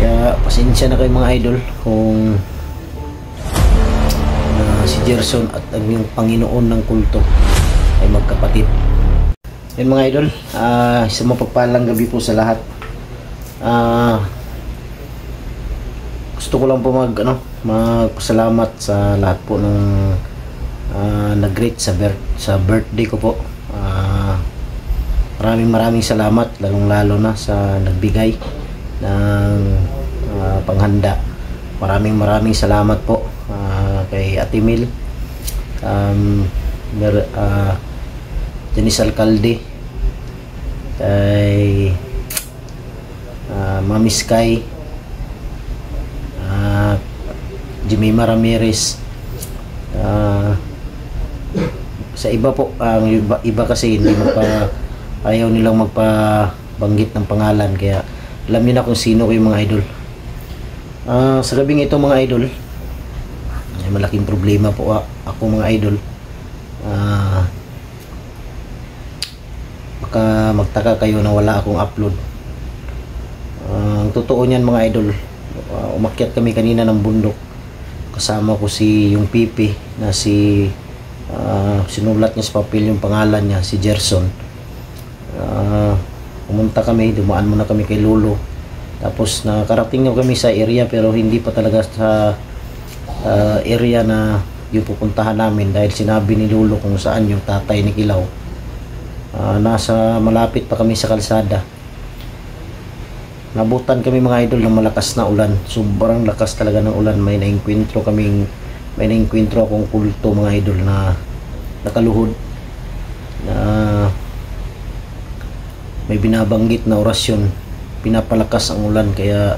Kaya pasensya na kayo mga idol kung si Gerson at ang yung Panginoon ng kulto ay magkapatid. Yan mga idol, isang mapagpalang gabi po sa lahat. Gusto ko lang po magpasalamat sa lahat po ng nag-greet sa birthday ko po. Maraming salamat, lalong-lalo na sa nagbigay ng panghanda. Maraming salamat po kay Ate Mil, Janice Alcalde, kay Mami Sky, Jimima Ramirez, sa iba po. Ang iba kasi hindi ayaw nilang magpabanggit ng pangalan, kaya alam niyo na kung sino kayo mga idol. Sa gabing ito mga idol, may malaking problema po ako mga idol. Baka magtaka kayo na wala akong upload. Ang totoo niyan mga idol, umakyat kami kanina ng bundok, kasama ko yung Pipi na sinulat niya sa papel yung pangalan niya, si Gerson. Pumunta kami, dumaan muna kami kay Lolo, tapos nakarating na kami sa area, pero hindi pa talaga sa area na yung pupuntahan namin, dahil sinabi ni Lolo kung saan yung tatay ni Kilaw. Nasa malapit pa kami sa kalsada. Nabutan kami mga idol ng malakas na ulan, sobrang lakas talaga ng ulan. May nainkwentro akong kulto mga idol na nakaluhod, na may binabanggit na orasyon, pinapalakas ang ulan, kaya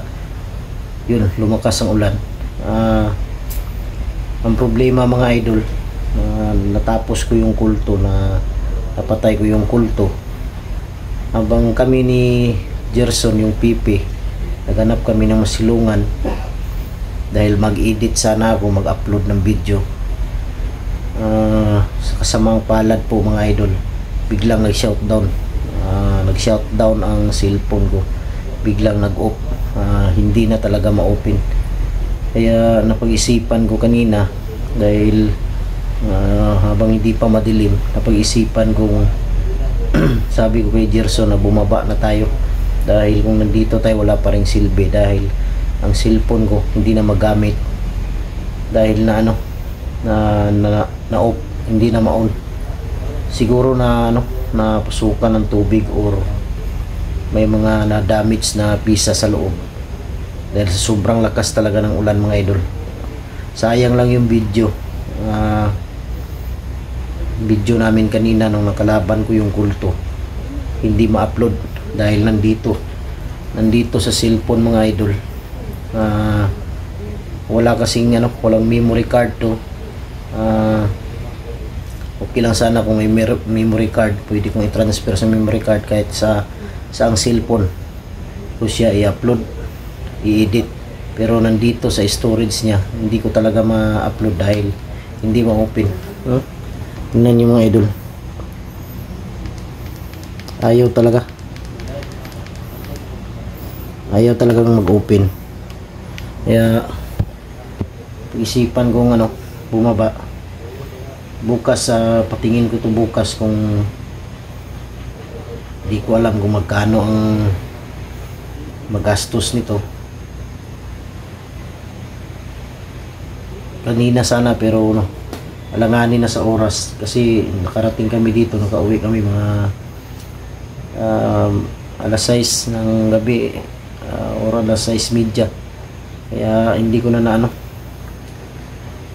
yun, lumakas ang ulan. Ang problema mga idol, natapos ko yung kulto, napatay ko yung kulto, habang kami ni Gerson, yung Pipi, naghanap kami ng masilungan dahil mag-edit sana ako, mag-upload ng video. Sa kasamang palad po mga idol, biglang nag-shutdown ang cellphone ko, biglang nag-off. Hindi na talaga ma-open. Kaya napag-isipan ko kanina, dahil habang hindi pa madilim, napag-isipan kong sabi ko kay Gerson na bumaba na tayo, dahil kung nandito tayo wala pa ring silbi, dahil ang cellphone ko hindi na magamit, dahil na off, hindi na ma-on. Siguro na pasukan ng tubig, or may mga na-damage na pisa sa loob, dahil sa sobrang lakas talaga ng ulan mga idol. Sayang lang yung video namin kanina nung nakalaban ko yung kulto, hindi ma-upload dahil nandito sa cellphone mga idol. Wala kasing walang memory card to. Okay lang sana kung may memory card, pwede kong i-transfer sa memory card kahit sa ang cellphone ko siya i-upload, i-edit. Pero nandito sa storage niya, hindi ko talaga ma-upload dahil hindi ma-open. Tingnan niyo mga idol, ayaw talagang mag-open. Kaya isipan kong bumaba bukas. Patingin ko to bukas, kung di ko alam kung magkano ang magastos nito. Kanina sana, pero alanganin na sa oras, kasi nakarating kami dito, nakauwi kami mga alas 6 ng gabi, or alas 6:30. Kaya hindi ko na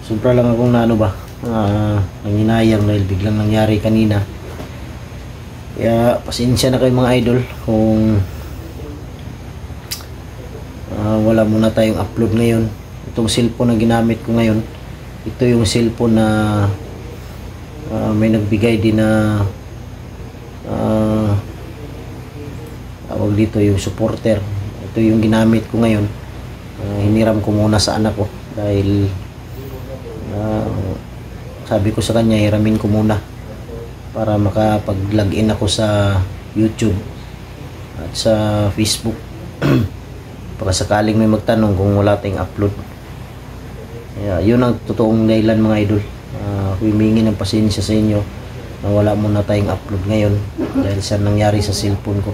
sobra lang akong nanginayang dahil biglang nangyari kanina. Kaya pasensya na kayo mga idol kung wala muna tayong upload ngayon. Itong cellphone na ginamit ko ngayon, ito yung cellphone na may nagbigay din na tawag dito, yung supporter. Ito yung ginamit ko ngayon. Hiniram ko muna sa anak ko, dahil sabi ko sa kanya hiramin ko muna para makapag-login ako sa YouTube at sa Facebook baka sakaling may magtanong kung wala tayong upload. Yun ang totoong dahilan mga idol. Humingi ng pasensya sa inyo na wala muna tayong upload ngayon dahil sa nangyari sa cellphone ko.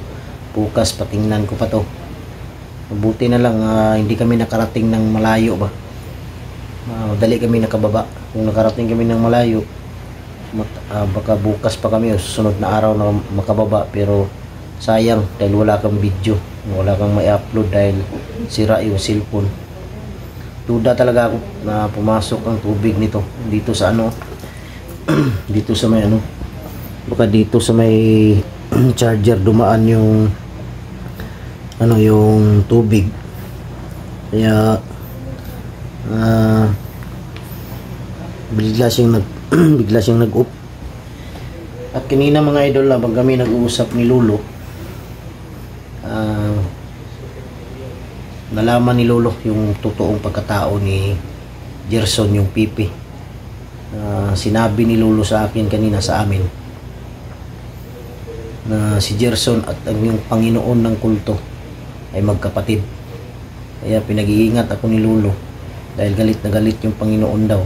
Bukas patingnan ko pa to. Mabuti na lang hindi kami nakarating ng malayo ba. Dali kami nakababa. Kung nakarating kami ng malayo, baka bukas pa kami o susunod na araw na makababa, pero sayang dahil wala kang video, wala kang mai-upload dahil sira yung cellphone. Duda talaga ako na pumasok ang tubig nito dito sa ano dito sa may ano, baka dito sa may charger dumaan yung ano, yung tubig. Kaya bigla siyang nag-up. At kanina mga idol, habang kami nag-uusap ni Lolo, nalaman ni Lolo yung totoong pagkatao ni Gerson, yung pipi. Sinabi ni Lolo sa akin kanina sa amin na si Gerson at ang yung Panginoon ng kulto ay magkapatid. Kaya pinag-iingat ako ni Lolo dahil galit na galit yung Panginoon daw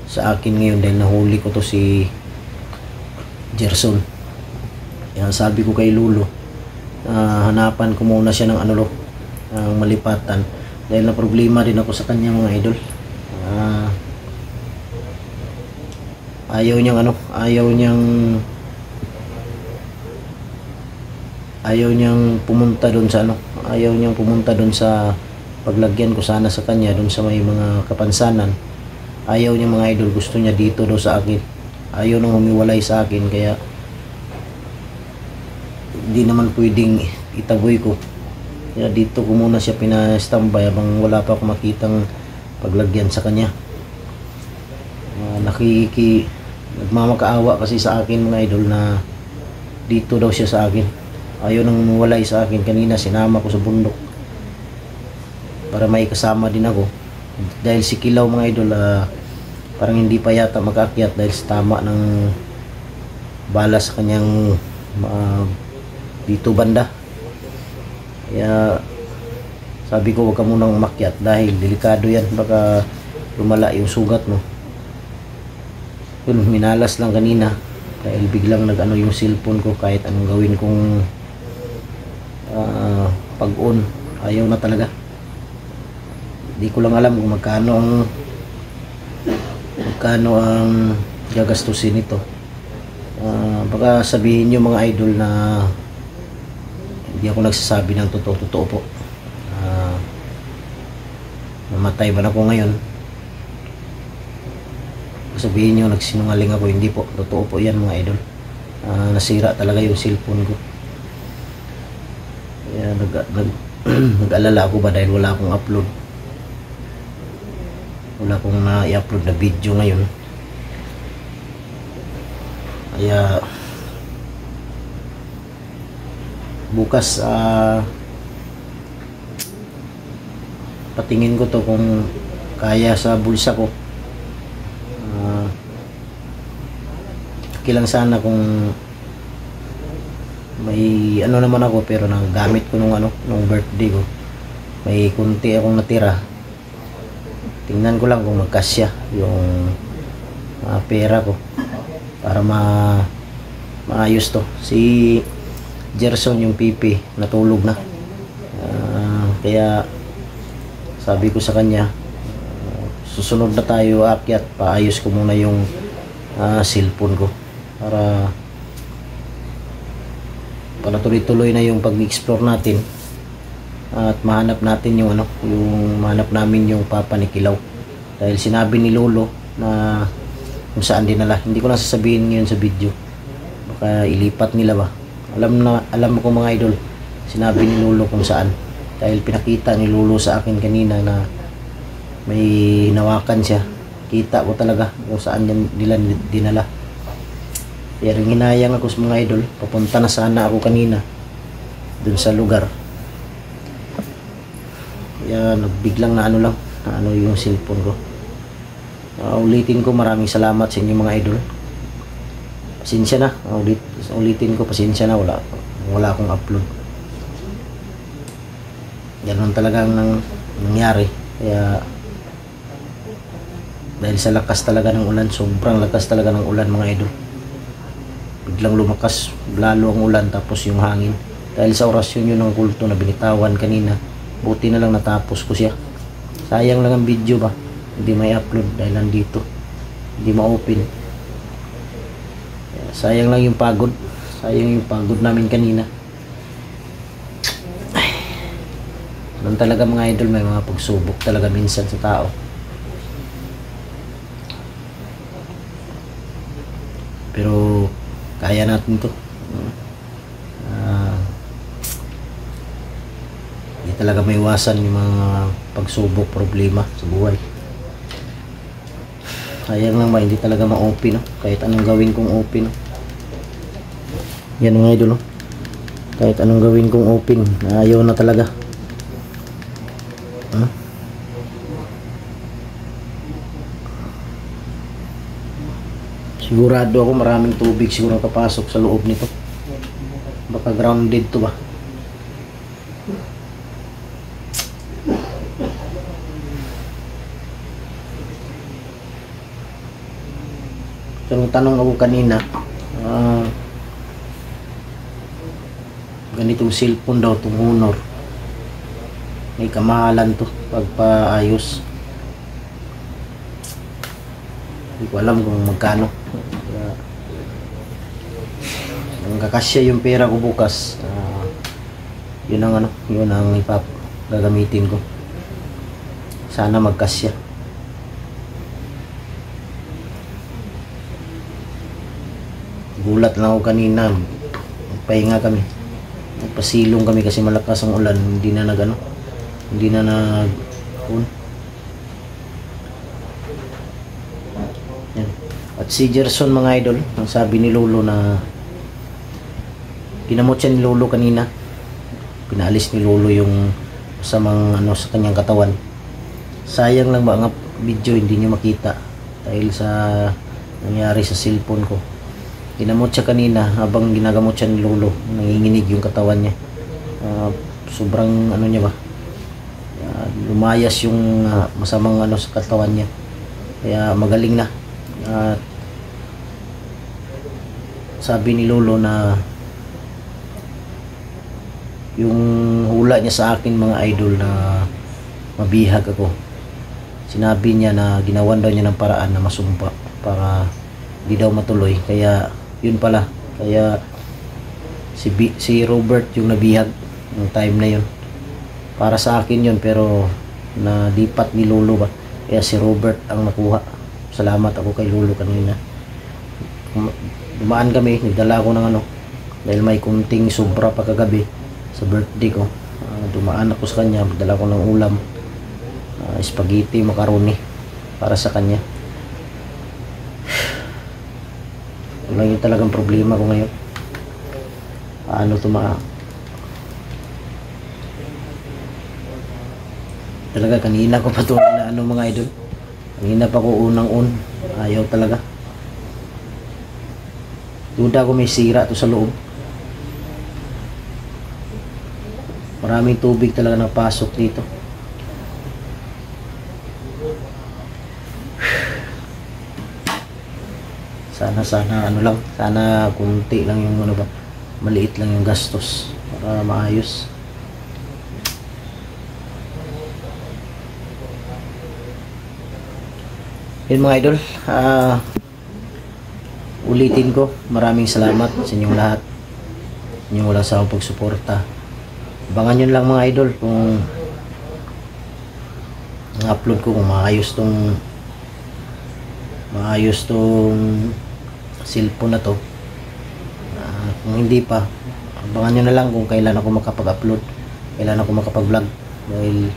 sa akin ngayon dahil nahuli ko to si Gerson. Kaya sabi ko kay Lolo, hanapan ko muna siya ng ano, ng malipatan dahil na problema din ako sa kanya mga idol. Ayaw niyang pumunta doon sa ano, ayaw niyang pumunta doon sa paglagyan ko sana sa kanya doon sa may mga kapansanan. Ayaw niya mga idol, gusto niya dito daw sa akin. Ayaw nang humiwalay sa akin, kaya hindi naman pwedeng itaboy ko. Kaya dito ko muna siya pinastambay habang wala pa akong makitang paglagyan sa kanya. Nagmamakaawa kasi sa akin mga idol na dito daw siya sa akin. Ayaw nang humiwalay sa akin. Kanina sinama ko sa bundok para may kasama din ako. Dahil si Kilaw mga idol, parang hindi pa yata mag-akyat dahil sa tama ng bala sa kanyang dito banda. Kaya sabi ko huwag ka munang umakyat dahil delikado yan, baka lumala yung sugat mo. Yun, minalas lang kanina dahil biglang nag-ano yung cellphone ko. Kahit anong gawin kong pag-on, ayaw na talaga. Hindi ko lang alam kung magkano ang gagastusin nito. Baka sabihin nyo mga idol na hindi ako nagsasabi ng totoo po. Namatay ba na ako ngayon? Sabihin nyo nagsinungaling ako. Hindi po, totoo po yan mga idol. Nasira talaga yung cellphone ko. Kaya nag-alala ako ba dahil wala akong upload. Wala akong na-i-upload na video ngayon. Kaya bukas patingin ko to kung kaya sa bulsa ko. Kilang sana kung may ano naman ako, pero nagamit ko nung birthday ko. May kunti akong natira. Tingnan ko lang kung magkasya yung pera ko para maayos to. Si Gerson yung pipi natulog na. Kaya sabi ko sa kanya, susunod na tayo aakyat, paayos ko muna yung cellphone ko para tuloy-tuloy na yung pag-explore natin at mahanap natin yung mahanap namin yung papa ni Kilaw. Dahil sinabi ni Lolo na kung saan dinala. Hindi ko na sasabihin ngayon sa video, baka ilipat nila ba. Alam ko mga idol, sinabi ni Lolo kung saan, dahil pinakita ni Lolo sa akin kanina na may hinawakan siya. Kita ko talaga kung saan nila dinala. Kaya rin hinayang ako sa mga idol, papunta na sana ako kanina dun sa lugar. Kaya nagbiglang na yung cellphone ko. Ulitin ko, maraming salamat sa inyo mga idol. Pasensya na, ulitin ko, pasensya na, wala akong upload. Ganun talagang nangyari. Kaya dahil sa lakas talaga ng ulan, sobrang lakas talaga ng ulan mga idol, biglang lumakas lalo ang ulan, tapos yung hangin. Dahil sa orasyon yun ng kulto na binitawan kanina, buti na lang natapos ko siya. Sayang lang ang video ba, hindi may upload dahil nandito, hindi ma-open. Sayang lang yung pagod, sayang yung pagod namin kanina. Doon talaga mga idol, may mga pagsubok talaga minsan sa tao. Pero kaya natin to. Hindi talaga may iwasan yung mga pagsubok, problema sa buhay. Sayang lang ba, hindi talaga ma-open, no? Kahit anong gawin kong open, no? Yan mga idol, no? Kahit anong gawin kong open, ayaw na talaga. Sigurado ako maraming tubig siguro kapasok sa loob nito. Baka grounded to ba. So nung tanong ako kanina, ganitong cellphone daw itong Honor, may kamahalan to pagpaayos. Hindi ko alam kung magkano. Ang kakasya yung pera ko bukas, yun ang yun ang gagamitin ko. Sana magkasya. Gulat lang ako kanina, magpahinga kami, nagpasilong kami kasi malakas ang ulan. Hindi na hindi na yan. At si Gerson mga idol, ang sabi ni Lolo na ginamot siya ni Lolo kanina, pinalis ni Lolo yung masamang sa kanyang katawan. Sayang lang ba ang video hindi niyo makita dahil sa nangyari sa cellphone ko. Ginamot siya kanina, habang ginagamot siya ni Lolo, nanginginig yung katawan niya. Sobrang niya ba, lumayas yung masamang sa katawan niya. Kaya magaling na. Sabi ni Lolo na yung hula niya sa akin mga idol na mabihag ako, sinabi niya na ginawan daw niya ng paraan na masumpa para di daw matuloy. Kaya yun pala, kaya si Robert yung nabihag ng time na yun. Para sa akin yun, pero nadipat ni Lolo ba, kaya si Robert ang nakuha. Salamat ako kay Lolo kanina. Dumaan kami, nagdala ko ng dahil may kunting sobra pa kagabi sa birthday ko. Dumaan ako sa kanya, nagdala ko ng ulam, spaghetti, macaroni para sa kanya. Wala yun talagang problema ko ngayon. Paano talaga kanina ko pa ito na mga idol. Kanina pa ko unang ayaw talaga. Duda ko may sira to sa loob. Maraming tubig talaga napasok dito. Sana sana kunti lang yung maliit lang yung gastos para maayos. Yun mga idol, ulitin ko, maraming salamat sa inyong lahat, inyong walang sawang pagsuporta. Abangan nyo lang mga idol kung ang-upload ko, kung maayos tong cellphone na to. Kung hindi pa, abangan nyo na lang kung kailan ako makapag-upload, kailan ako makapag-vlog. Dahil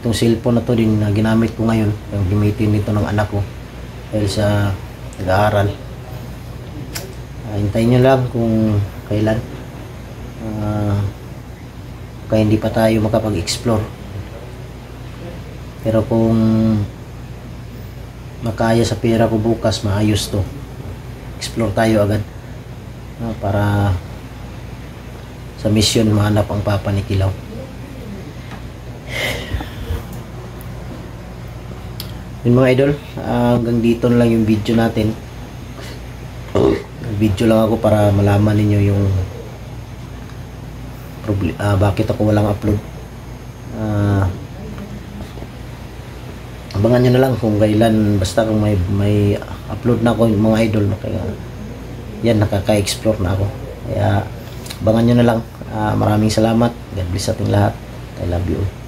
itong cellphone na to din na ginamit ko ngayon, yung gamitin nito ng anak ko dahil sa nag-aaral. Hintayin nyo lang kung kailan, kaya hindi pa tayo makapag-explore. Pero kung makaya sa pera ko bukas, maayos to, explore tayo agad, para sa mission mahanap ang Papa ni Kilaw. Yun mga idol, hanggang dito na lang yung video natin. Video lang ako para malaman ninyo yung bakit ako walang upload. Abangan nyo na lang kung kailan, basta kung may upload na ako mga idol, kaya yan, nakaka-explore na ako. Kaya abangan nyo na lang. Maraming salamat. God bless ating lahat. I love you all.